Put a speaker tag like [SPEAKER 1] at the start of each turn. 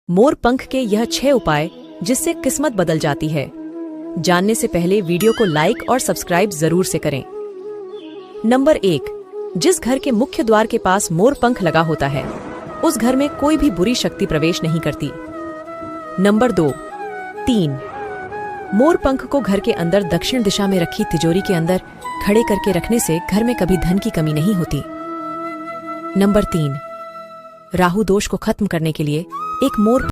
[SPEAKER 1] मोर पंख के यह 6 उपाय जिससे किस्मत बदल जाती है। जानने से पहले वीडियो को लाइक और सब्सक्राइब जरूर से करें। नंबर 1, जिस घर के मुख्य द्वार के पास मोर पंख लगा होता है उस घर में कोई भी बुरी शक्ति प्रवेश नहीं करती। नंबर 2, 3, मोर पंख को घर के अंदर दक्षिण दिशा में रखी तिजोरी के अंदर खड़े करके रखने से घर में कभी धन की कमी नहीं होती। नंबर 3, राहु दोष को खत्म करने के लिए एक मोर